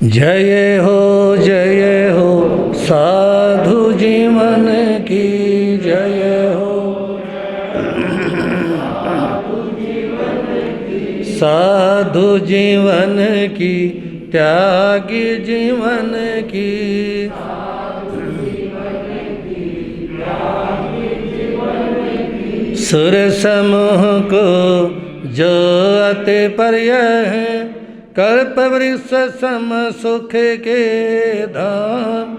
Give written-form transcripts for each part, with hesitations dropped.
जय हो साधु जीवन की जय हो। साधु जीवन की त्यागी जीवन की। सुर समूह को जो अति पर्य है, कल्प वृक्ष सम सुख के धाम।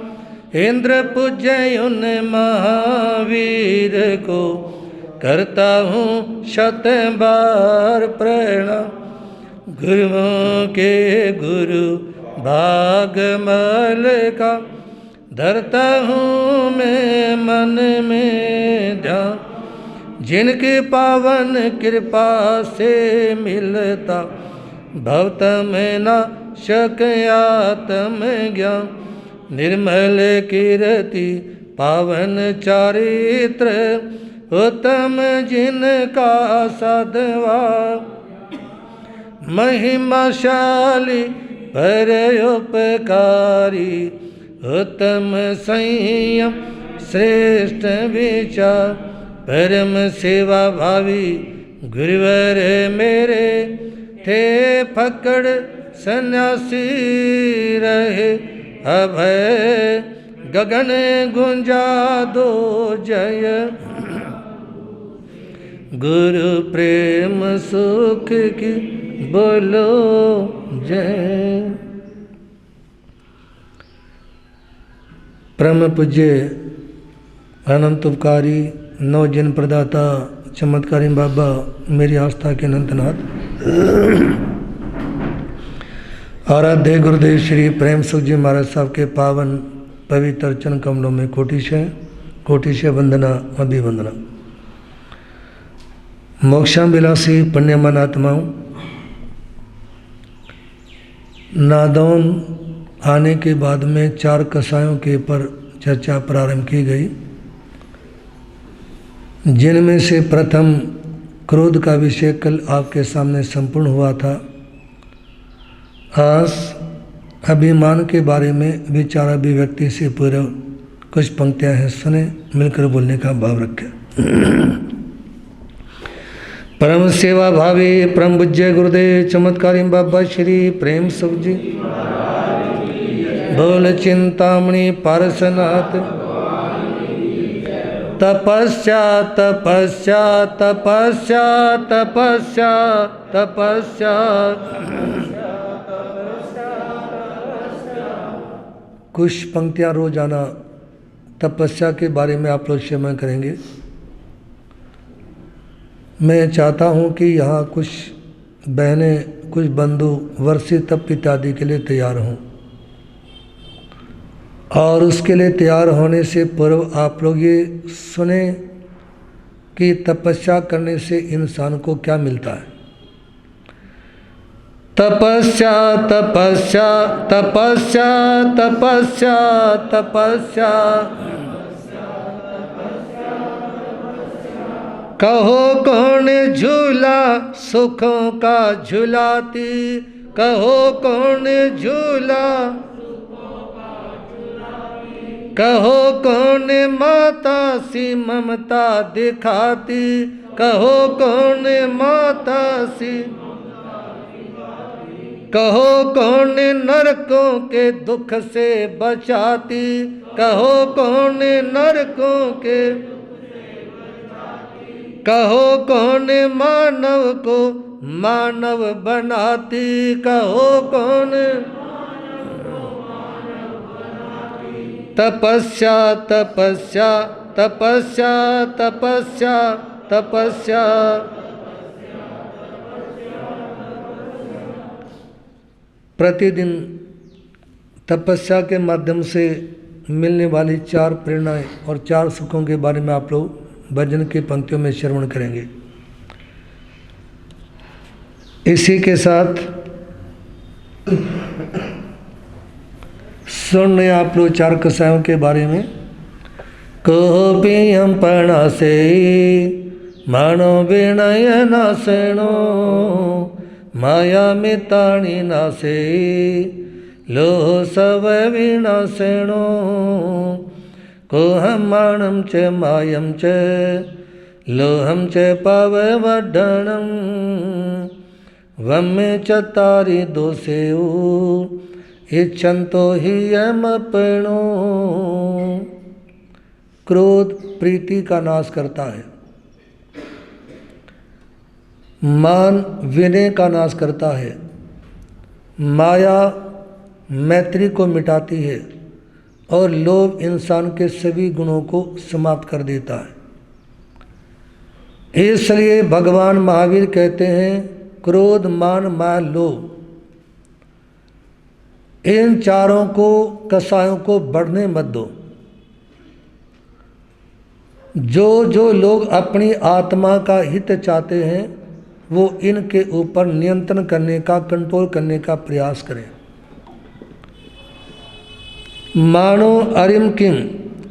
इंद्र पूज्य उन महावीर को करता हूँ शत बार प्रणाम। गुरुओं के गुरु भागमल का धरता हूँ मैं मन में ध्यान। जिनकी पावन कृपा से मिलता भवत में न शक आत्म ज्ञान। निर्मल कीर्ति पावन चारित्र उत्तम जिनका सद्वा। महिमाशाली परोपकारी उत्तम संयम श्रेष्ठ विचार। परम सेवा भावी गुरुवर मेरे थे फकड़ सन्यासी रहे। अभय गगन गुंजा दो जय। गुरु प्रेम सुख की बोलो जय। परम पूज्य अनंत उपकारी नवजन प्रदाता चमत्कारी बाबा मेरी आस्था के अनंतनाथ आराध्य गुरुदेव श्री प्रेम सुख जी महाराज साहब के पावन पवित्र चरण कमलों में कोटिश वंदना अभिवंदना। मोक्षाभिलाषी पुण्यमान आत्माओं, नादौन आने के बाद में 4 कसायों के ऊपर चर्चा प्रारंभ की गई, जिनमें से प्रथम क्रोध का विषय कल आपके सामने संपूर्ण हुआ था। आज अभिमान के बारे में विचार अभिव्यक्ति से पूर्व कुछ पंक्तियां हैं, सुने, मिलकर बोलने का भाव रखें। परम सेवा भावी परम पूज्य गुरुदेव चमत्कारी बाबा श्री प्रेम सुख जी बोल चिंतामणि पारसनाथ। तपस्या तपस्या तपस्या तपस्या तपस्या। कुछ पंक्तियाँ रोजाना तपस्या के बारे में आप लोग श्रवण करेंगे। मैं चाहता हूँ कि यहाँ कुछ बहनें, कुछ बंधु वर्षी तप इत्यादि के लिए तैयार हों, और उसके लिए तैयार होने से पूर्व आप लोग ये सुने कि तपस्या करने से इंसान को क्या मिलता है। तपस्या तपस्या तपस्या तपस्या तपस्या। कहो कौन झूला सुखों का झुलाती। कहो कौन झूला। कहो कौन माता सी ममता दिखाती। कहो कौन माता सी। कहो कौन नरकों के दुख से बचाती। कहो कौन नरकों के। कहो कौन मानव को मानव बनाती। कहो कौन। तपस्या तपस्या तपस्या तपस्या तपस्या। प्रतिदिन तपस्या के माध्यम से मिलने वाली 4 प्रेरणाएं और 4 सुखों के बारे में आप लोग भजन की पंक्तियों में श्रवण करेंगे। इसी के साथ सुन आप लोग 4 कसायों के बारे में। कोपियम पणा से मानो विनय नासनो। माया मिताणी नासे लोह सब विनाशेणो कोहमाणं च मायं च लोहं च पाववर्धनं वम्मे चत्तारि दोषेउ इच्छन्तो हि यमपणो। क्रोध प्रीति का नाश करता है, मान विनय का नाश करता है, माया मैत्री को मिटाती है और लोभ इंसान के सभी गुणों को समाप्त कर देता है। इसलिए भगवान महावीर कहते हैं क्रोध मान माया लोभ इन चारों को कसायों को बढ़ने मत दो। जो जो लोग अपनी आत्मा का हित चाहते हैं वो इनके ऊपर नियंत्रण करने का कंट्रोल करने का प्रयास करें। मानो अरिम किम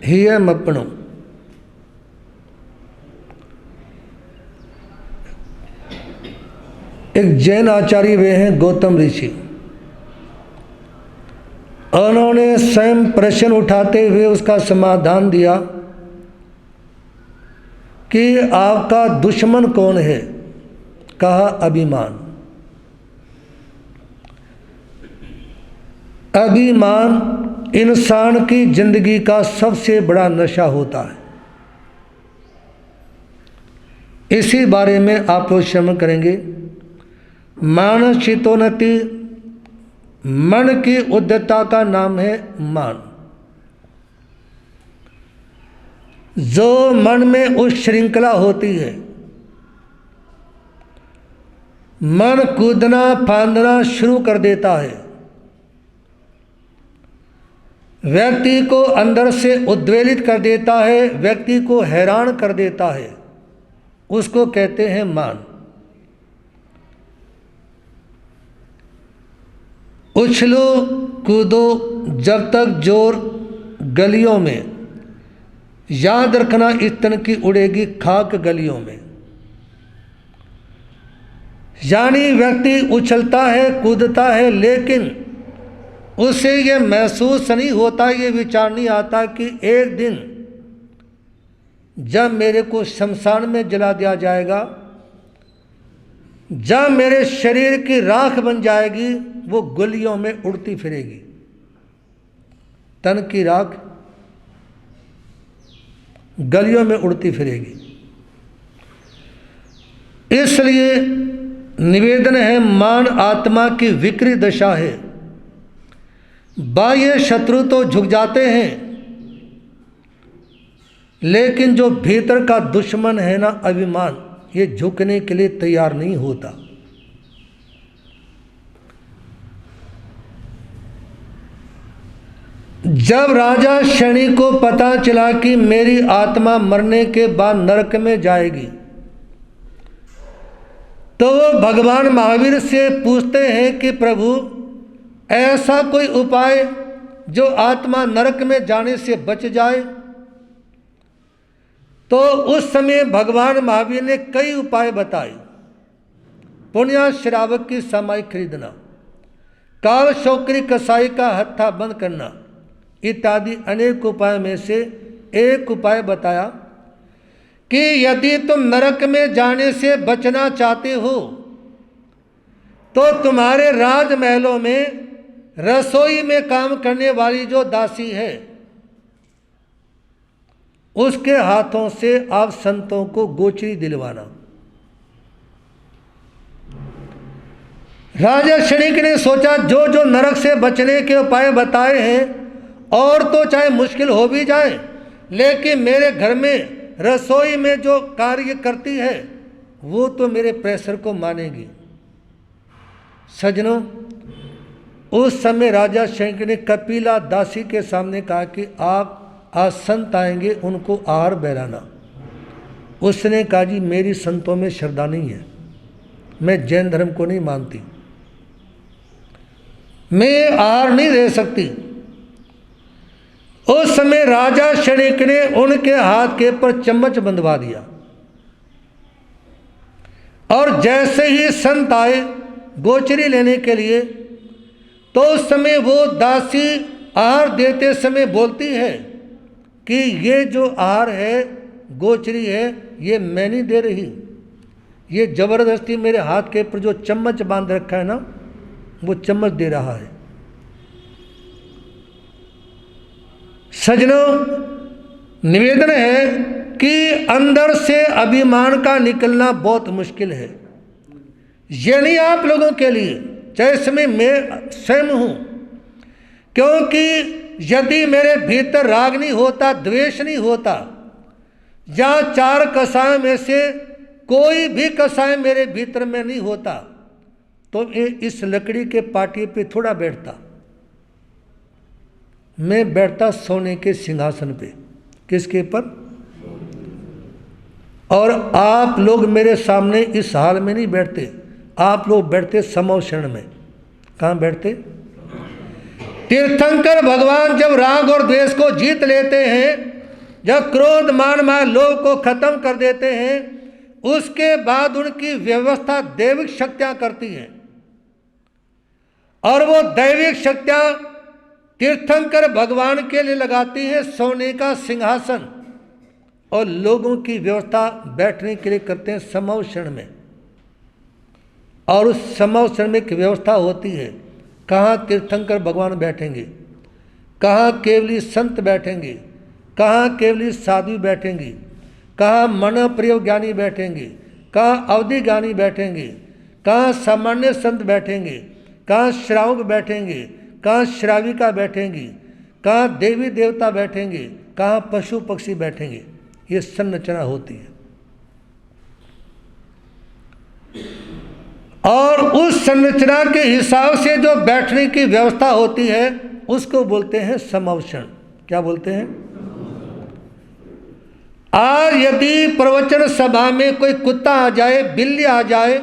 हियमपणो। एक जैन आचार्य वे हैं गौतम ऋषि। उन्होंने स्वयं प्रश्न उठाते हुए उसका समाधान दिया कि आपका दुश्मन कौन है। कहा अभिमान। अभिमान इंसान की जिंदगी का सबसे बड़ा नशा होता है। इसी बारे में आप लोग श्रवण करेंगे। मानसितोन्नति मन की उद्धता का नाम है मान। जो मन में उस श्रृंखला होती है, मन कूदना फांदना शुरू कर देता है, व्यक्ति को अंदर से उद्वेलित कर देता है, व्यक्ति को हैरान कर देता है, उसको कहते हैं मान। उछलो कूदो जब तक जोर गलियों में, याद रखना इस तन की उड़ेगी खाक गलियों में। यानी व्यक्ति उछलता है कूदता है लेकिन उसे ये महसूस नहीं होता, ये विचार नहीं आता कि एक दिन जब मेरे को शमशान में जला दिया जाएगा, जब मेरे शरीर की राख बन जाएगी, वो गलियों में उड़ती फिरेगी। तन की राख गलियों में उड़ती फिरेगी। इसलिए निवेदन है, मान आत्मा की विकृत दशा है। बाह्य शत्रु तो झुक जाते हैं, लेकिन जो भीतर का दुश्मन है ना अभिमान, ये झुकने के लिए तैयार नहीं होता। जब राजा शनि को पता चला कि मेरी आत्मा मरने के बाद नरक में जाएगी, तो वो भगवान महावीर से पूछते हैं कि प्रभु ऐसा कोई उपाय जो आत्मा नरक में जाने से बच जाए। तो उस समय भगवान महावीर ने कई उपाय बताए। पुण्य श्रावक की सामायिक खरीदना, काल शौकरी कसाई का हत्था बंद करना इत्यादि अनेक उपायों में से एक उपाय बताया कि यदि तुम नरक में जाने से बचना चाहते हो तो तुम्हारे राजमहलों में रसोई में काम करने वाली जो दासी है उसके हाथों से आप संतों को गोचरी दिलवाना। राजा शनिक ने सोचा जो जो नरक से बचने के उपाय बताए हैं और तो चाहे मुश्किल हो भी जाए, लेकिन मेरे घर में रसोई में जो कार्य करती है वो तो मेरे प्रेशर को मानेगी। सजनों, उस समय राजा शंकर ने कपिला दासी के सामने कहा कि आप आज संत आएंगे, उनको आहार बहराना। उसने कहा जी मेरी संतों में श्रद्धा नहीं है, मैं जैन धर्म को नहीं मानती, मैं आहार नहीं रह सकती। उस समय राजा शनिक ने उनके हाथ के पर चम्मच बंधवा दिया और जैसे ही संत आए गोचरी लेने के लिए, तो तो उस समय वो दासी आहार देते समय बोलती है कि ये जो आहार है, गोचरी है, ये मैं नहीं दे रही, ये जबरदस्ती मेरे हाथ के ऊपर जो चम्मच बांध रखा है ना, वो चम्मच दे रहा है। सजनों, निवेदन है कि अंदर से अभिमान का निकलना बहुत मुश्किल है। ये नहीं आप लोगों के लिए, चाहे इसमें मैं स्वयं हूं, क्योंकि यदि मेरे भीतर राग नहीं होता, द्वेष नहीं होता, या चार कसाय में से कोई भी कसाय मेरे भीतर में नहीं होता, तो इस लकड़ी के पाटिए पे थोड़ा बैठता। मैं बैठता सोने के सिंहासन पे। किसके पर? और आप लोग मेरे सामने इस हाल में नहीं बैठते, आप लोग बैठते समोषण में। कहाँ बैठते? तीर्थंकर भगवान जब राग और द्वेष को जीत लेते हैं, जब क्रोध मान माया लोभ को खत्म कर देते हैं, उसके बाद उनकी व्यवस्था दैविक शक्तियां करती हैं। और वो दैविक शक्तियां तीर्थंकर भगवान के लिए लगाती हैं सोने का सिंहासन, और लोगों की व्यवस्था बैठने के लिए करते हैं समोषण में। और उस समोषण में एक व्यवस्था होती है, कहाँ तीर्थंकर भगवान बैठेंगे, कहाँ केवली संत बैठेंगे, कहाँ केवली साधु बैठेंगी, कहाँ मन प्रिय ज्ञानी बैठेंगे, कहाँ अवधि ज्ञानी बैठेंगे, कहाँ सामान्य संत बैठेंगे, कहाँ श्रावक बैठेंगे, कहाँ श्राविका बैठेंगी, कहाँ देवी देवता बैठेंगे, कहाँ पशु पक्षी बैठेंगे। ये संरचना होती है। और उस संरचना के हिसाब से जो बैठने की व्यवस्था होती है, उसको बोलते हैं समोषण। क्या बोलते हैं? आज यदि प्रवचन सभा में कोई कुत्ता आ जाए, बिल्ली आ जाए,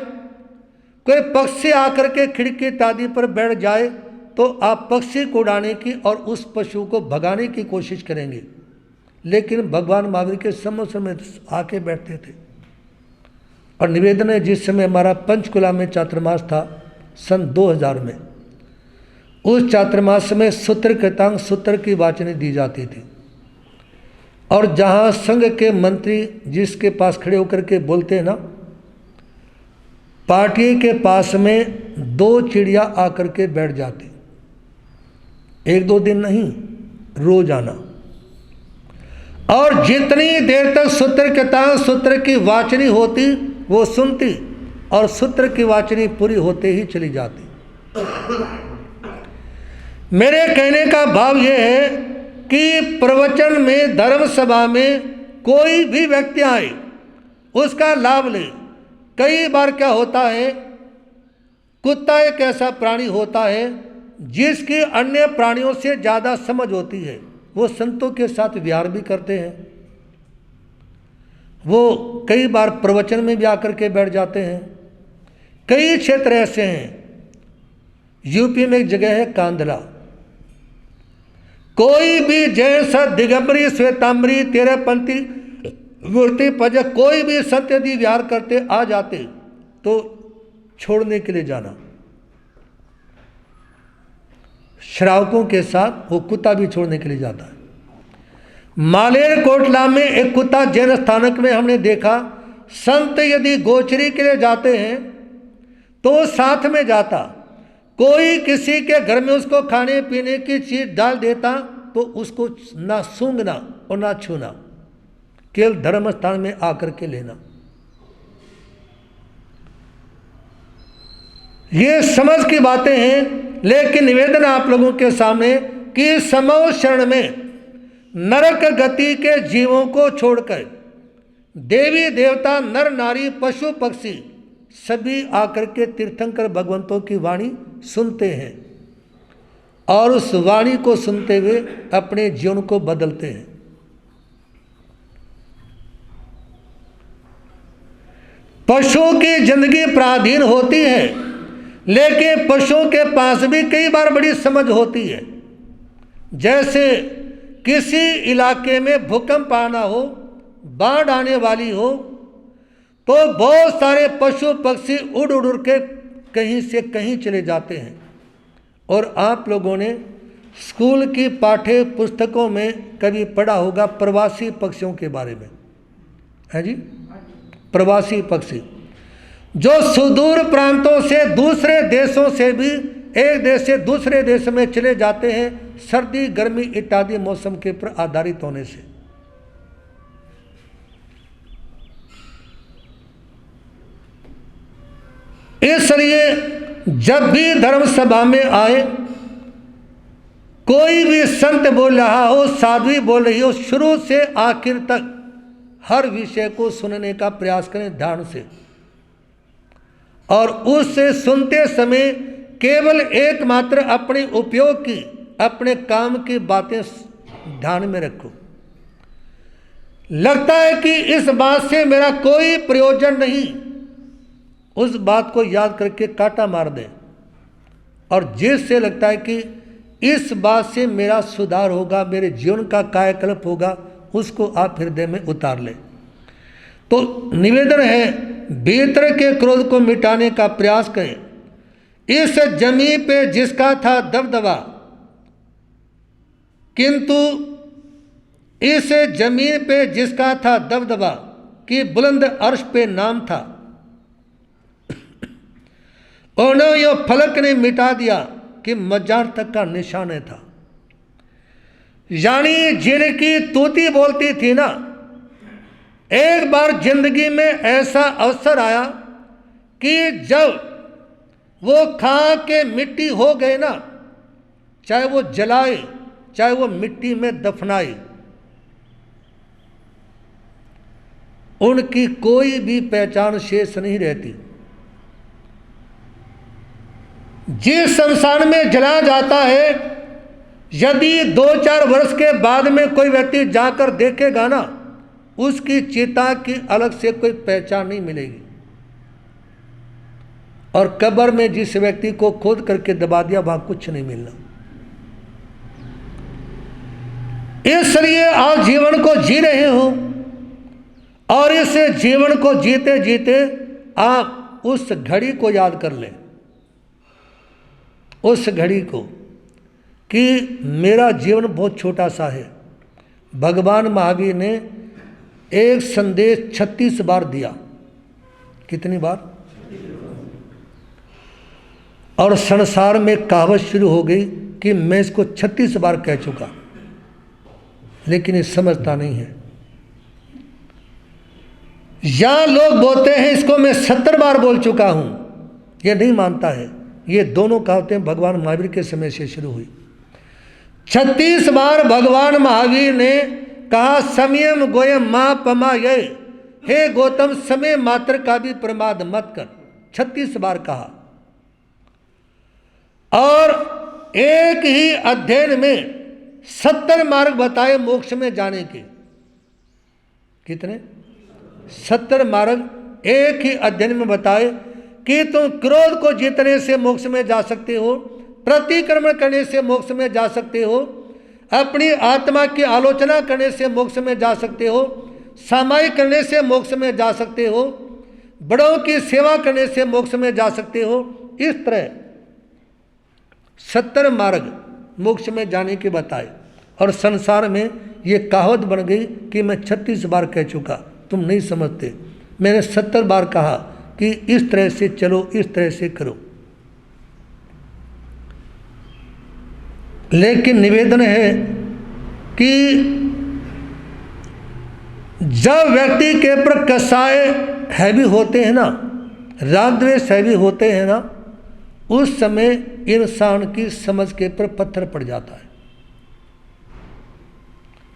कोई पक्षी आकर के खिड़की इत्यादि पर बैठ जाए, तो आप पक्षी को उड़ाने की और उस पशु को भगाने की कोशिश करेंगे। लेकिन भगवान महावीर के समोषण में आके बैठते थे। और निवेदन है, जिस समय हमारा पंचकुला में चातुर्मास था सन 2000 में, उस चातुर्मास में सूत्र कृतांग सूत्र की वाचनी दी जाती थी। और जहाँ संघ के मंत्री जिसके पास खड़े होकर के बोलते हैं ना, पार्टी के पास में 2 चिड़िया आकर के बैठ जाती। 1-2 दिन नहीं, रोज आना। और जितनी देर तक सूत्र कृतांग सूत्र की वाचनी होती वो सुनती, और सूत्र की वाचनी पूरी होते ही चली जाती। मेरे कहने का भाव यह है कि प्रवचन में, धर्म सभा में कोई भी व्यक्ति आए, उसका लाभ ले। कई बार क्या होता है, कुत्ता एक ऐसा प्राणी होता है जिसकी अन्य प्राणियों से ज़्यादा समझ होती है। वो संतों के साथ विहार भी करते हैं, वो कई बार प्रवचन में भी आकर के बैठ जाते हैं। कई क्षेत्र ऐसे हैं, यूपी में एक जगह है कांदला, कोई भी जैसा दिगंबरी श्वेतांबरी तेरहपंथी मूर्ति भजक कोई भी संत यदि विहार करते आ जाते तो छोड़ने के लिए जाना। श्रावकों के साथ वो कुत्ता भी छोड़ने के लिए जाता है। मालेर कोटला में एक कुत्ता जैन स्थानक में हमने देखा, संत यदि गोचरी के लिए जाते हैं तो साथ में जाता। कोई किसी के घर में उसको खाने पीने की चीज डाल देता तो उसको ना सूंघना और ना छूना, केवल धर्म स्थान में आकर के लेना। ये समझ की बातें हैं। लेकिन निवेदन आप लोगों के सामने कि समोषण में नरक गति के जीवों को छोड़कर देवी देवता नर नारी पशु पक्षी सभी आकर के तीर्थंकर भगवंतों की वाणी सुनते हैं और उस वाणी को सुनते हुए अपने जीवन को बदलते हैं। पशुओं की जिंदगी पराधीन होती है, लेकिन पशुओं के पास भी कई बार बड़ी समझ होती है। जैसे किसी इलाके में भूकंप आना हो, बाढ़ आने वाली हो, तो बहुत सारे पशु पक्षी उड़ उड़ के कहीं से कहीं चले जाते हैं और आप लोगों ने स्कूल की पाठ्य पुस्तकों में कभी पढ़ा होगा प्रवासी पक्षियों के बारे में, है जी। प्रवासी पक्षी जो सुदूर प्रांतों से, दूसरे देशों से भी एक देश से दूसरे देश में चले जाते हैं, सर्दी गर्मी इत्यादि मौसम के पर आधारित होने से। इसलिए जब भी धर्म सभा में आए, कोई भी संत बोल रहा हो, साध्वी बोल रही हो, शुरू से आखिर तक हर विषय को सुनने का प्रयास करें ध्यान से, और उससे सुनते समय केवल एकमात्र अपने उपयोग की, अपने काम की बातें ध्यान में रखो। लगता है कि इस बात से मेरा कोई प्रयोजन नहीं, उस बात को याद करके काटा मार दें, और जिससे लगता है कि इस बात से मेरा सुधार होगा, मेरे जीवन का कायाकल्प होगा, उसको आप हृदय में उतार लें। तो निवेदन है, भीतर के क्रोध को मिटाने का प्रयास करें। इस जमीन पे जिसका था दबदबा, किंतु इस जमीन पे जिसका था दबदबा कि बुलंद अर्श पे नाम था, उन्होंने यो फलक ने मिटा दिया कि मजार तक का निशान था। यानी जिनकी तूती बोलती थी ना, एक बार जिंदगी में ऐसा अवसर आया कि जब वो खा के मिट्टी हो गए ना, चाहे वो जलाए चाहे वो मिट्टी में दफनाए, उनकी कोई भी पहचान शेष नहीं रहती। जिस शमशान में जलाया जाता है, यदि 2-4 वर्ष के बाद में कोई व्यक्ति जाकर देखेगा ना, उसकी चिता की अलग से कोई पहचान नहीं मिलेगी। और कब्र में जिस व्यक्ति को खोद करके दबा दिया, वहां कुछ नहीं मिलना। इसलिए आप जीवन को जी रहे हो, और इस जीवन को जीते जीते आप उस घड़ी को याद कर लें, उस घड़ी को कि मेरा जीवन बहुत छोटा सा है। भगवान महावीर ने एक संदेश 36 बार दिया। कितनी बार? और संसार में कहावत शुरू हो गई कि मैं इसको 36 बार कह चुका, लेकिन ये समझता नहीं है। या लोग बोलते हैं इसको मैं 70 बार बोल चुका हूं, ये नहीं मानता है। ये दोनों कहावतें भगवान महावीर के समय से शुरू हुई। 36 बार भगवान महावीर ने कहा, समयम गोयम मा पमा ये, हे गौतम समय मात्र का भी प्रमाद मत कर। 36 बार कहा। और एक ही अध्ययन में 70 मार्ग बताए मोक्ष में जाने के। कितने? 70 मार्ग एक ही अध्ययन में बताए कि तुम क्रोध को जीतने से मोक्ष में जा सकते हो, प्रतिक्रमण करने से मोक्ष में जा सकते हो, अपनी आत्मा की आलोचना करने से मोक्ष में जा सकते हो, सामायिक करने से मोक्ष में जा सकते हो, बड़ों की सेवा करने से मोक्ष में जा सकते हो। इस तरह 70 मार्ग मोक्ष में जाने के बताए। और संसार में ये कहावत बन गई कि मैं 36 बार कह चुका, तुम नहीं समझते। मैंने 70 बार कहा कि इस तरह से चलो, इस तरह से करो। लेकिन निवेदन है कि जब व्यक्ति के ऊपर कसाय हैवी होते हैं ना, राग द्वेष हैवी होते हैं ना, उस समय इंसान की समझ के ऊपर पत्थर पड़ जाता है।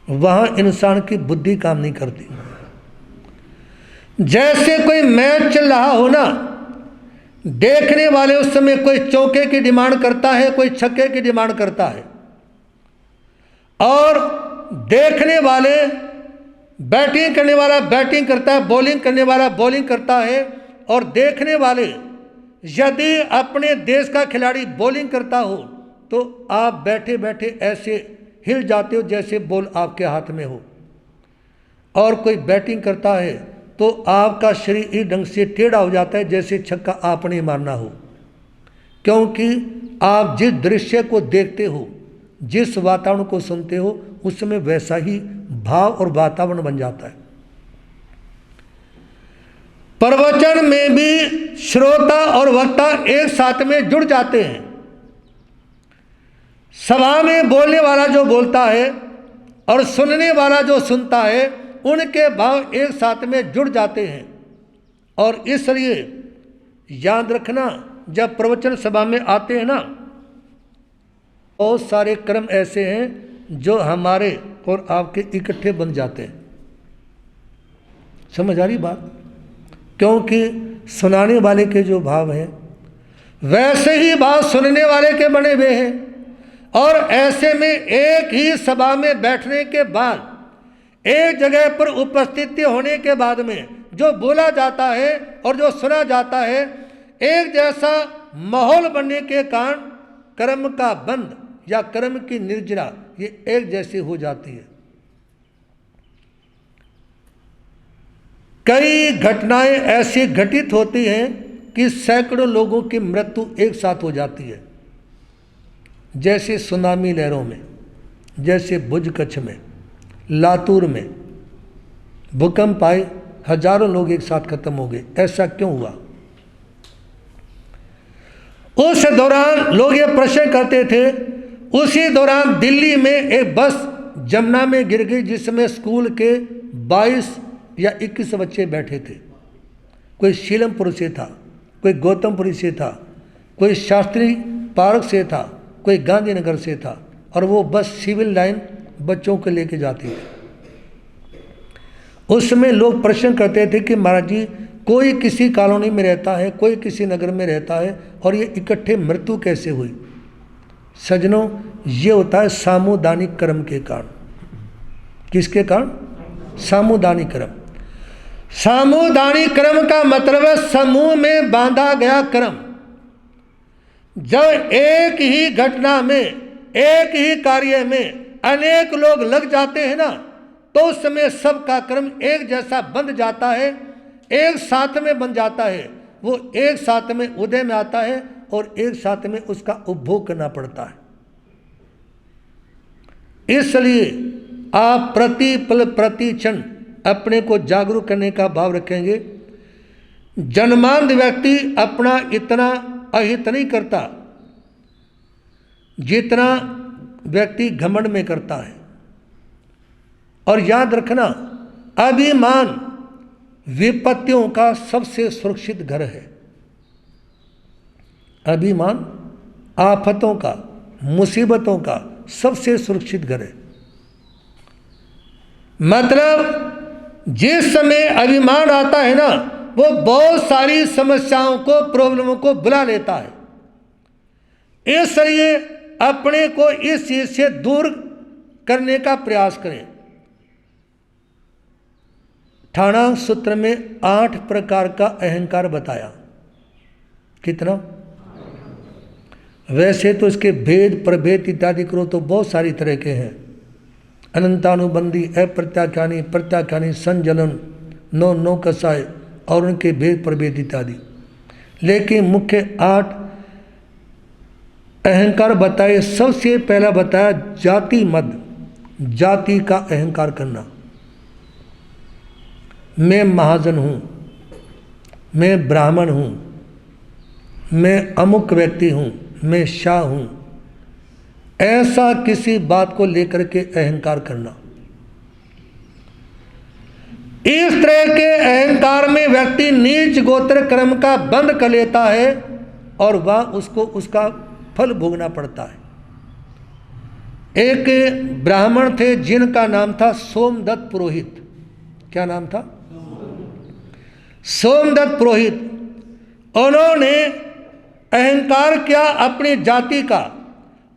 वहां इंसान की बुद्धि काम नहीं करती। जैसे कोई मैच चल रहा हो ना, देखने वाले उस समय कोई चौके की डिमांड करता है, कोई छक्के की डिमांड करता है, और देखने वाले, बैटिंग करने वाला बैटिंग करता है, बॉलिंग करने वाला बॉलिंग करता है। और देखने वाले यदि अपने देश का खिलाड़ी बॉलिंग करता हो तो आप बैठे बैठे ऐसे हिल जाते हो जैसे बॉल आपके हाथ में हो, और कोई बैटिंग करता है तो आपका शरीर इस ढंग से टेढ़ा हो जाता है जैसे छक्का आपने मारना हो, क्योंकि आप जिस दृश्य को देखते हो, जिस वातावरण को सुनते हो, उसमें वैसा ही भाव और वातावरण बन जाता है। प्रवचन में भी श्रोता और वक्ता एक साथ में जुड़ जाते हैं। सभा में बोलने वाला जो बोलता है और सुनने वाला जो सुनता है, उनके भाव एक साथ में जुड़ जाते हैं। और इसलिए याद रखना, जब प्रवचन सभा में आते हैं ना, बहुत सारे कर्म ऐसे हैं जो हमारे और आपके इकट्ठे बन जाते हैं। समझ आ रही बात? क्योंकि सुनाने वाले के जो भाव हैं वैसे ही भाव सुनने वाले के बने हुए हैं। और ऐसे में एक ही सभा में बैठने के बाद, एक जगह पर उपस्थिति होने के बाद में जो बोला जाता है और जो सुना जाता है, एक जैसा माहौल बनने के कारण कर्म का बंध या कर्म की निर्जरा ये एक जैसी हो जाती है। कई घटनाएं ऐसी घटित होती हैं कि सैकड़ों लोगों की मृत्यु एक साथ हो जाती है। जैसे सुनामी लहरों में, जैसे भुज कच्छ में, लातूर में भूकंप आए, हजारों लोग एक साथ खत्म हो गए। ऐसा क्यों हुआ? उस दौरान लोग ये प्रश्न करते थे। उसी दौरान दिल्ली में एक बस जमुना में गिर गई, जिसमें स्कूल के 22 या 21 बच्चे बैठे थे। कोई शीलमपुर से था, कोई गौतमपुरी से था, कोई शास्त्री पार्क से था, कोई गांधीनगर से था। और वो बस सिविल लाइन बच्चों को लेके जाती थी। उसमें लोग प्रश्न करते थे कि महाराज जी, कोई किसी कॉलोनी में रहता है, कोई किसी नगर में रहता है, और ये इकट्ठे मृत्यु कैसे हुई? सज्जनों, ये होता है सामुदायिक कर्म के कारण। किसके कारण? सामुदायिक कर्म। सामुदायिक कर्म का मतलब है समूह में बांधा गया कर्म। जब एक ही घटना में, एक ही कार्य में अनेक लोग लग जाते हैं ना, तो उस समय सबका कर्म एक जैसा बंध जाता है, एक साथ में बन जाता है। वो एक साथ में उदय में आता है और एक साथ में उसका उपभोग करना पड़ता है। इसलिए आप प्रति पल प्रति क्षण अपने को जागरूक करने का भाव रखेंगे। जन्मांध व्यक्ति अपना इतना अहित नहीं करता जितना व्यक्ति घमंड में करता है। और याद रखना, अभिमान विपत्तियों का सबसे सुरक्षित घर है। अभिमान आफतों का, मुसीबतों का सबसे सुरक्षित घर है। मतलब जिस समय अभिमान आता है ना, वो बहुत सारी समस्याओं को, प्रॉब्लमों को बुला लेता है। इसलिए अपने को इस चीज से दूर करने का प्रयास करें। ठाणा सूत्र में 8 प्रकार का अहंकार बताया। कितना? वैसे तो इसके भेद, प्रभेद इत्यादि करो तो बहुत सारी तरह के हैं। अनंतानुबंधी, अप्रत्याख्यानी, प्रत्याख्यानी, संजलन, नो कसाय और उनके भेद प्रभेद इत्यादि। लेकिन मुख्य 8 अहंकार बताए। सबसे पहला बताया जाति मद, जाति का अहंकार करना। मैं महाजन हूँ, मैं ब्राह्मण हूँ, मैं अमुक व्यक्ति हूँ, मैं शाह हूँ, ऐसा किसी बात को लेकर के अहंकार करना। इस तरह के अहंकार में व्यक्ति नीच गोत्र कर्म का बंध कर लेता है और वह उसको उसका फल भोगना पड़ता है। एक ब्राह्मण थे जिनका नाम था सोमदत्त पुरोहित। क्या नाम था? सोमदत्त पुरोहित। उन्होंने अहंकार किया अपनी जाति का,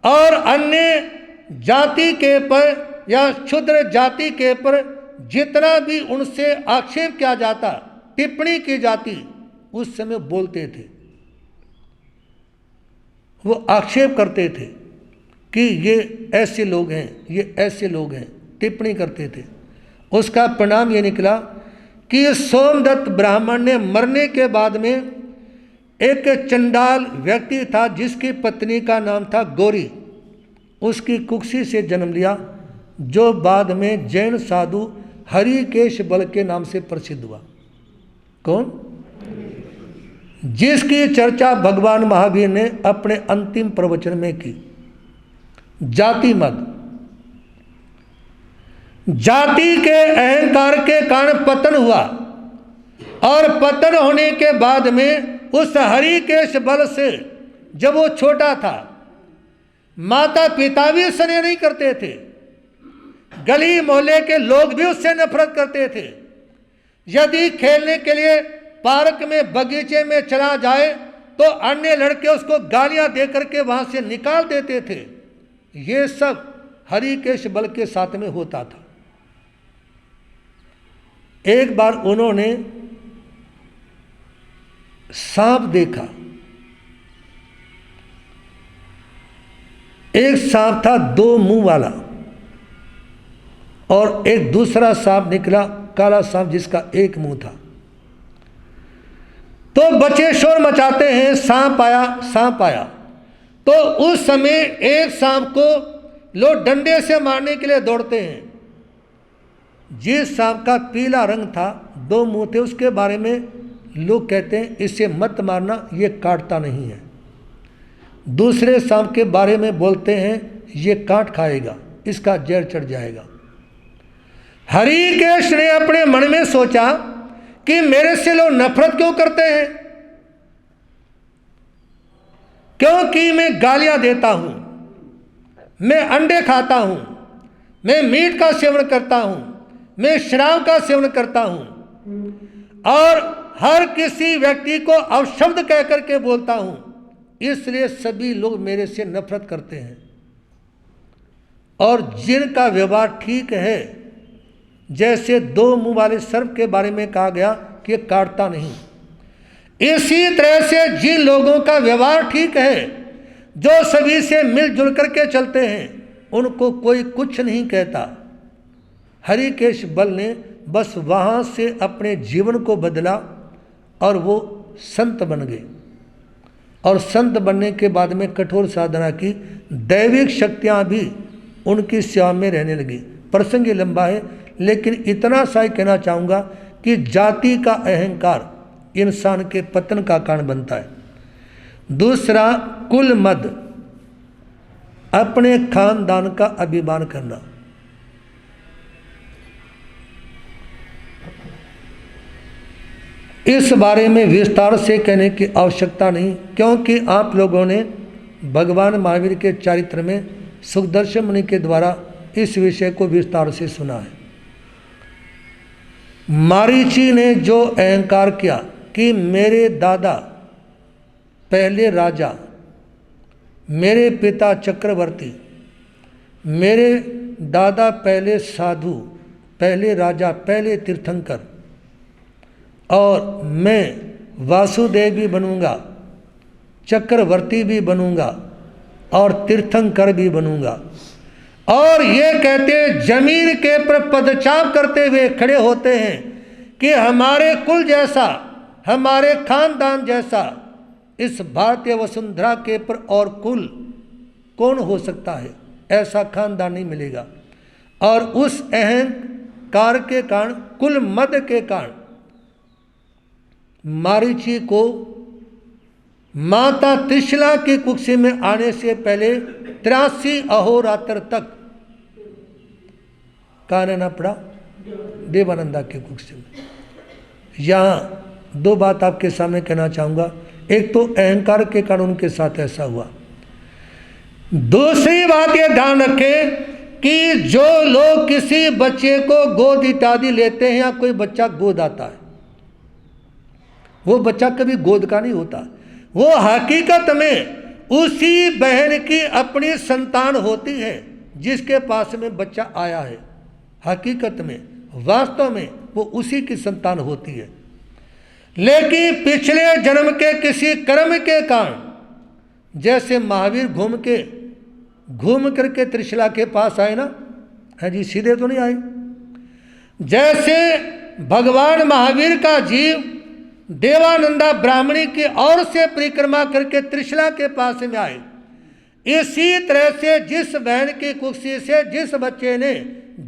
और अन्य जाति के पर या क्षुद्र जाति के पर जितना भी उनसे आक्षेप किया जाता, टिप्पणी की जाती, उस समय बोलते थे। वो आक्षेप करते थे कि ये ऐसे लोग हैं, ये ऐसे लोग हैं, टिप्पणी करते थे। उसका परिणाम ये निकला कि सोमदत्त ब्राह्मण ने मरने के बाद में एक चंडाल व्यक्ति था जिसकी पत्नी का नाम था गौरी। उसकी कुक्षी से जन्म लिया, जो बाद में जैन साधु हरिकेश बल के नाम से प्रसिद्ध हुआ। कौन? जिसकी चर्चा भगवान महावीर ने अपने अंतिम प्रवचन में की। जाति मत, जाति के अहंकार के कारण पतन हुआ, और पतन होने के बाद में उस हरिकेश बल से, जब वो छोटा था, माता पिता भी स्नेह नहीं करते थे, गली मोहल्ले के लोग भी उससे नफरत करते थे। यदि खेलने के लिए पार्क में बगीचे में चला जाए तो अन्य लड़के उसको गालियां देकर के वहां से निकाल देते थे। ये सब हरिकेश बल के साथ में होता था। एक बार उन्होंने सांप देखा। एक सांप था 2 मुंह वाला, और एक दूसरा सांप निकला, काला सांप, जिसका 1 मुंह था। तो बच्चे शोर मचाते हैं, सांप आया, सांप आया। तो उस समय एक सांप को लोग डंडे से मारने के लिए दौड़ते हैं। जिस सांप का पीला रंग था, 2 मुंह थे, उसके बारे में लोग कहते हैं इसे मत मारना, ये काटता नहीं है। दूसरे सांप के बारे में बोलते हैं ये काट खाएगा, इसका जहर चढ़ जाएगा। हरिकेश ने अपने मन में सोचा कि मेरे से लोग नफरत क्यों करते हैं? क्योंकि मैं गालियां देता हूं, मैं अंडे खाता हूं, मैं मीट का सेवन करता हूं, मैं शराब का सेवन करता हूं, और हर किसी व्यक्ति को अपशब्द कह करके बोलता हूं, इसलिए सभी लोग मेरे से नफरत करते हैं। और जिनका व्यवहार ठीक है, जैसे 2 मुंह वाले सर्प के बारे में कहा गया कि काटता नहीं, इसी तरह से जिन लोगों का व्यवहार ठीक है, जो सभी से मिलजुल करके चलते हैं, उनको कोई कुछ नहीं कहता। हरिकेश बल ने बस वहाँ से अपने जीवन को बदला और वो संत बन गए। और संत बनने के बाद में कठोर साधना की, दैविक शक्तियाँ भी उनकी सेवा में रहने लगी। प्रसंग ये लंबा है, लेकिन इतना सा ही कहना चाहूँगा कि जाति का अहंकार इंसान के पतन का कारण बनता है। दूसरा, कुल मद, अपने खानदान का अभिमान करना। इस बारे में विस्तार से कहने की आवश्यकता नहीं, क्योंकि आप लोगों ने भगवान महावीर के चरित्र में सुखदर्शन मुनि के द्वारा इस विषय को विस्तार से सुना है। मारीची ने जो अहंकार किया कि मेरे दादा पहले राजा, मेरे पिता चक्रवर्ती, मेरे दादा पहले साधु, पहले राजा, पहले तीर्थंकर, और मैं वासुदेव भी बनूंगा, चक्रवर्ती भी बनूंगा, और तीर्थंकर भी बनूंगा। और ये कहते जमीन के पर पदचाप करते हुए खड़े होते हैं कि हमारे कुल जैसा, हमारे खानदान जैसा इस भारतीय वसुंधरा के पर और कुल कौन हो सकता है? ऐसा खानदान नहीं मिलेगा। और उस अहंकार के कारण, कुल मद के कारण, मारीची को माता त्रिशला की कुक्षी में आने से पहले 83 अहोरात्र तक कहाँ रहना पड़ा? देवानंदा की कुक्षी में। यहाँ 2 बात आपके सामने कहना चाहूँगा। एक तो अहंकार के कारण उनके साथ ऐसा हुआ। दूसरी बात ये ध्यान रखें कि जो लोग किसी बच्चे को गोद इत्यादि लेते हैं, या कोई बच्चा गोद आता है, वो बच्चा कभी गोद का नहीं होता। वो हकीकत में उसी बहन की अपनी संतान होती है जिसके पास में बच्चा आया है। हकीकत में, वास्तव में वो उसी की संतान होती है। लेकिन पिछले जन्म के किसी कर्म के कारण, जैसे महावीर घूम करके त्रिशला के पास आए ना, है जी, सीधे तो नहीं आए। जैसे भगवान महावीर का जीव देवानंदा ब्राह्मणी की ओर से परिक्रमा करके त्रिशला के पास में आए। इसी तरह से जिस बहन की कुक्षी से जिस बच्चे ने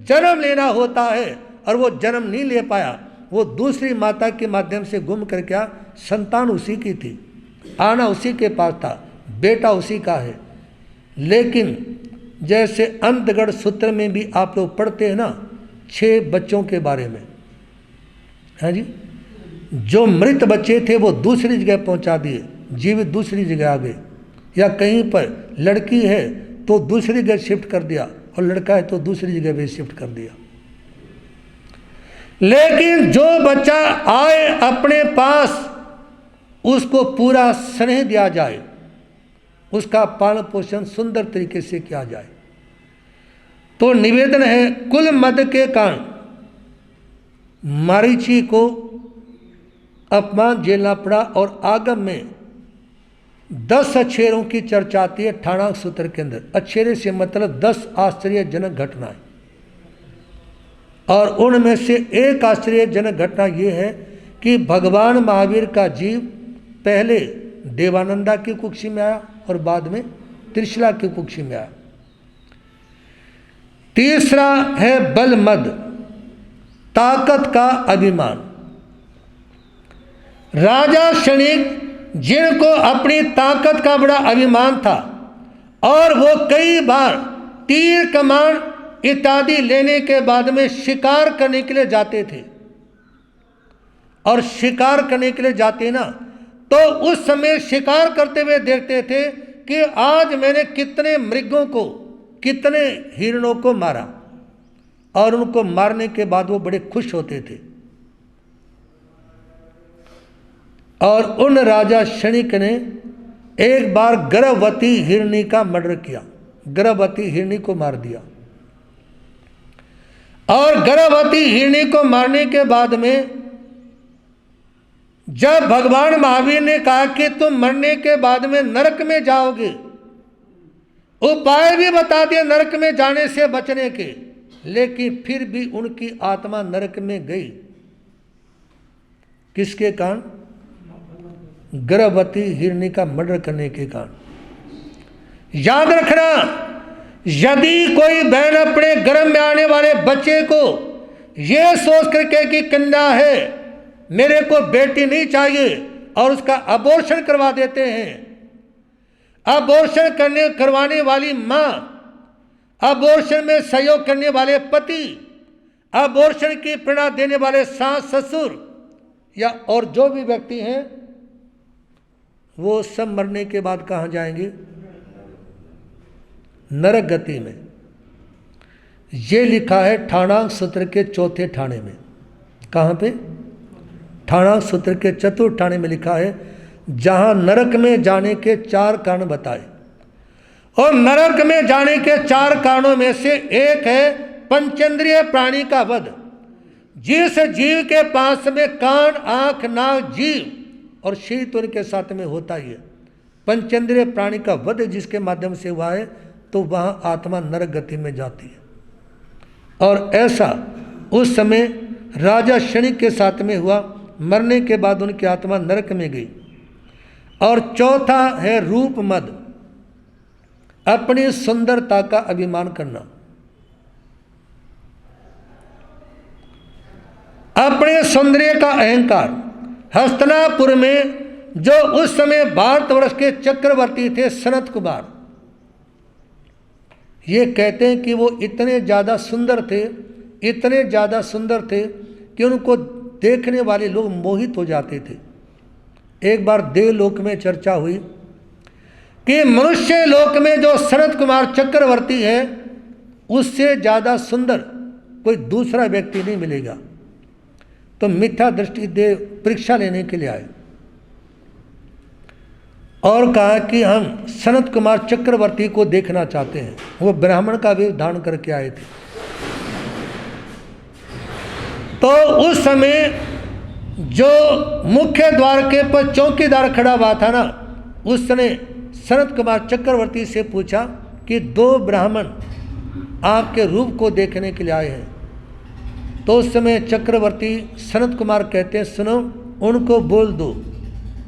जन्म लेना होता है और वो जन्म नहीं ले पाया, वो दूसरी माता के माध्यम से घूम कर क्या संतान उसी की थी, आना उसी के पास था, बेटा उसी का है। लेकिन जैसे अंतगढ़ सूत्र में भी आप लोग पढ़ते हैं ना 6 बच्चों के बारे में, हाँ जी, जो मृत बच्चे थे वो दूसरी जगह पहुंचा दिए, जीवित दूसरी जगह आ गए, या कहीं पर लड़की है तो दूसरी जगह शिफ्ट कर दिया और लड़का है तो दूसरी जगह भी शिफ्ट कर दिया। लेकिन जो बच्चा आए अपने पास उसको पूरा स्नेह दिया जाए, उसका पालन पोषण सुंदर तरीके से किया जाए। तो निवेदन है, कुल मद के कारण मरीचि को अपमान झेलना पड़ा और आगम में 10 अक्षेरों की चर्चा आती है ठाणाक सूत्र के अंदर। अक्षेरे से मतलब 10 आश्चर्यजनक घटनाएं, और उनमें से एक आश्चर्यजनक घटना यह है कि भगवान महावीर का जीव पहले देवानंदा की कुक्षी में आया और बाद में त्रिशला की कुक्षी में आया। तीसरा है बल मद, ताकत का अभिमान। राजा क्षणिक जिनको अपनी ताकत का बड़ा अभिमान था और वो कई बार तीर कमान इत्यादि लेने के बाद में शिकार करने के लिए जाते थे, और शिकार करने के लिए जाते ना तो उस समय शिकार करते हुए देखते थे कि आज मैंने कितने मृगों को, कितने हिरणों को मारा, और उनको मारने के बाद वो बड़े खुश होते थे। और उन राजा क्षणिक ने एक बार गर्भवती हिरणी का मर्डर किया, गर्भवती हिरणी को मार दिया। और गर्भवती हिरणी को मारने के बाद में जब भगवान महावीर ने कहा कि तुम मरने के बाद में नरक में जाओगे, उपाय भी बता दिए नरक में जाने से बचने के, लेकिन फिर भी उनकी आत्मा नरक में गई। किसके कारण? गर्भवती हिरणी का मर्डर करने के कारण। याद रखना, यदि कोई बहन अपने गर्भ में आने वाले बच्चे को यह सोच करके कि कन्या है, मेरे को बेटी नहीं चाहिए, और उसका अबॉर्शन करवा देते हैं, अबॉर्शन करवाने वाली माँ, अबॉर्शन में सहयोग करने वाले पति, अबॉर्शन की प्रेरणा देने वाले सास ससुर, या और जो भी व्यक्ति हैं, वो सब मरने के बाद कहाँ जाएंगे? नरक गति में। ये लिखा है ठाणाक सूत्र के 4थे ठाणे में। कहाँ पे? ठाणाक सूत्र के 4th ठाणे में लिखा है, जहाँ नरक में जाने के 4 कारण बताए। और नरक में जाने के 4 कारणों में से एक है पंचेंद्रिय प्राणी का वध। जिस जीव के पास में कान, आंख, नाक, जीव और शरीर तो उनके साथ में होता ही है, पंचेंद्रिय प्राणी का वध जिसके माध्यम से हुआ है, तो वहाँ आत्मा नरक गति में जाती है। और ऐसा उस समय राजा क्षणिक के साथ में हुआ, मरने के बाद उनकी आत्मा नरक में गई। और चौथा है रूप मद, अपनी सुंदरता का अभिमान करना, अपने सौंदर्य का अहंकार। हस्तिनापुर में जो उस समय भारतवर्ष के चक्रवर्ती थे सनत कुमार, ये कहते हैं कि वो इतने ज़्यादा सुंदर थे, इतने ज़्यादा सुंदर थे कि उनको देखने वाले लोग मोहित हो जाते थे। एक बार देवलोक में चर्चा हुई कि मनुष्य लोक में जो सनत कुमार चक्रवर्ती है, उससे ज़्यादा सुंदर कोई दूसरा व्यक्ति नहीं मिलेगा। तो मिथ्या दृष्टि देव परीक्षा लेने के लिए आए और कहा कि हम सनत कुमार चक्रवर्ती को देखना चाहते हैं। वो ब्राह्मण का वेश धारण करके आए थे। तो उस समय जो मुख्य द्वार के पर चौकीदार खड़ा हुआ था ना, उसने सनत कुमार चक्रवर्ती से पूछा कि 2 ब्राह्मण आपके रूप को देखने के लिए आए हैं। तो उस समय चक्रवर्ती सनत कुमार कहते हैं, सुनो, उनको बोल दो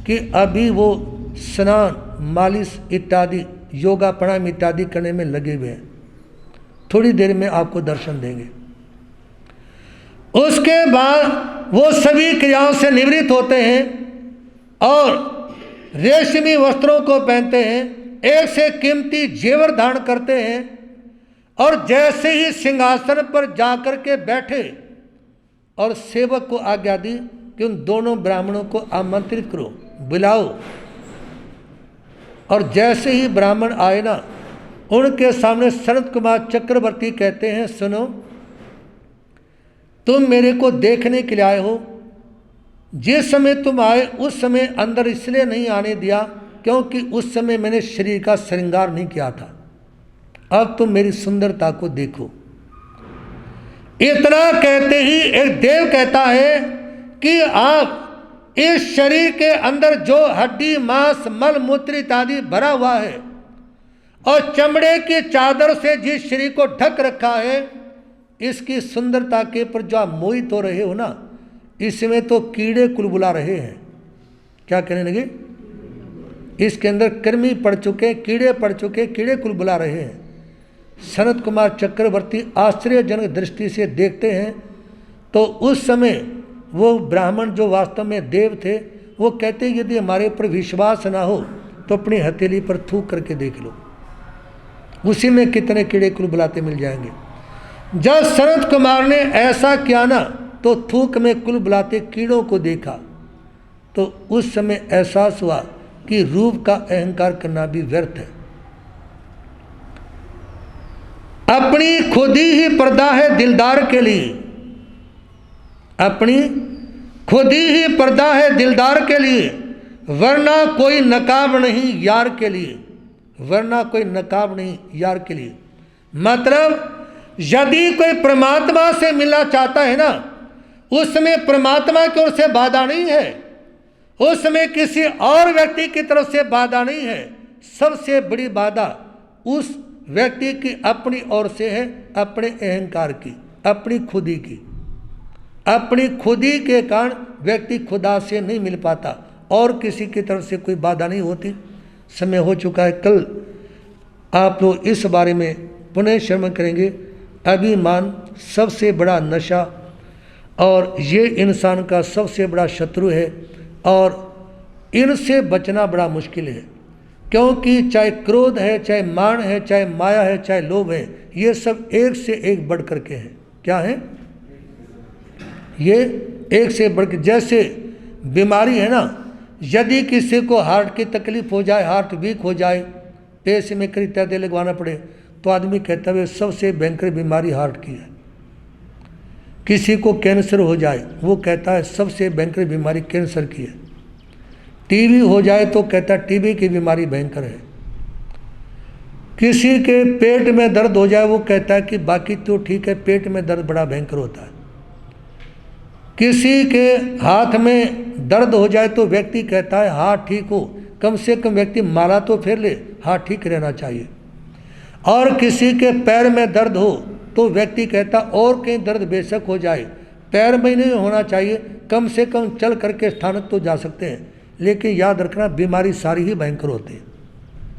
कि अभी वो स्नान, मालिश इत्यादि, योगा प्राणायाम इत्यादि करने में लगे हुए हैं, थोड़ी देर में आपको दर्शन देंगे। उसके बाद वो सभी क्रियाओं से निवृत्त होते हैं और रेशमी वस्त्रों को पहनते हैं, एक से कीमती जेवर धारण करते हैं, और जैसे ही सिंहासन पर जाकर के बैठे और सेवक को आज्ञा दी कि उन दोनों ब्राह्मणों को आमंत्रित करो, बुलाओ, और जैसे ही ब्राह्मण आए ना, उनके सामने सनत कुमार चक्रवर्ती कहते हैं, सुनो, तुम मेरे को देखने के लिए आए हो, जिस समय तुम आए उस समय अंदर इसलिए नहीं आने दिया क्योंकि उस समय मैंने शरीर का श्रृंगार नहीं किया था, अब तुम मेरी सुंदरता को देखो। इतना कहते ही एक देव कहता है कि आप इस शरीर के अंदर जो हड्डी, मांस, मल मूत्र इत्यादि भरा हुआ है और चमड़े की चादर से जिस शरीर को ढक रखा है, इसकी सुंदरता के पर जो आप मोहित हो रहे हो ना, इसमें तो कीड़े कुलबुला रहे हैं। क्या कहने लगे? इसके अंदर कृमि पड़ चुके, कीड़े पड़ चुके, कीड़े कुलबुला रहे हैं। सनत कुमार चक्रवर्ती आश्चर्यजनक दृष्टि से देखते हैं, तो उस समय वो ब्राह्मण जो वास्तव में देव थे, वो कहते हैं यदि हमारे ऊपर विश्वास ना हो तो अपनी हथेली पर थूक करके देख लो, उसी में कितने कीड़े कुलबुलाते मिल जाएंगे। जब सनत कुमार ने ऐसा किया ना, तो थूक में कुलबुलाते कीड़ों को देखा, तो उस समय एहसास हुआ कि रूप का अहंकार करना भी व्यर्थ है। अपनी खुद ही पर्दा है दिलदार के लिए, अपनी खुद ही पर्दा है दिलदार के लिए, वरना कोई नकाब नहीं यार के लिए, वरना कोई नकाब नहीं यार के लिए। मतलब यदि कोई परमात्मा से मिलना चाहता है ना, उसमें परमात्मा की ओर से बाधा नहीं है, उसमें किसी और व्यक्ति की तरफ से बाधा नहीं है। सबसे बड़ी बाधा उस व्यक्ति की अपनी ओर से है, अपने अहंकार की, अपनी खुदी की। अपनी खुदी के कारण व्यक्ति खुदा से नहीं मिल पाता, और किसी की तरफ से कोई बाधा नहीं होती। समय हो चुका है, कल आप लोग इस बारे में पुनः श्रवण करेंगे। अभिमान सबसे बड़ा नशा, और ये इंसान का सबसे बड़ा शत्रु है, और इनसे बचना बड़ा मुश्किल है, क्योंकि चाहे क्रोध है, चाहे मान है, चाहे माया है, चाहे लोभ है, ये सब एक से एक बढ़ करके हैं। क्या है? ये एक से बढ़ के, जैसे बीमारी है ना, यदि किसी को हार्ट की तकलीफ हो जाए, हार्ट वीक हो जाए, पैसे में करीब इत्यादि लगवाना पड़े, तो आदमी कहता है सबसे भयंकर बीमारी हार्ट की है। किसी को कैंसर हो जाए, वो कहता है सबसे भयंकर बीमारी कैंसर की है। टीबी हो जाए तो कहता है टीबी की बीमारी भयंकर है। किसी के पेट में दर्द हो जाए, वो कहता है कि बाकी तो ठीक है, पेट में दर्द बड़ा भयंकर होता है। किसी के हाथ में दर्द हो जाए तो व्यक्ति कहता है हाथ ठीक हो, कम से कम व्यक्ति माला तो फेर ले, हाथ ठीक रहना चाहिए। और किसी के पैर में दर्द हो तो व्यक्ति कहता और कहीं दर्द बेशक हो जाए, पैर में नहीं होना चाहिए, कम से कम चल करके स्थानक तो जा सकते हैं। लेकिन याद रखना, बीमारी सारी ही भयंकर होती है।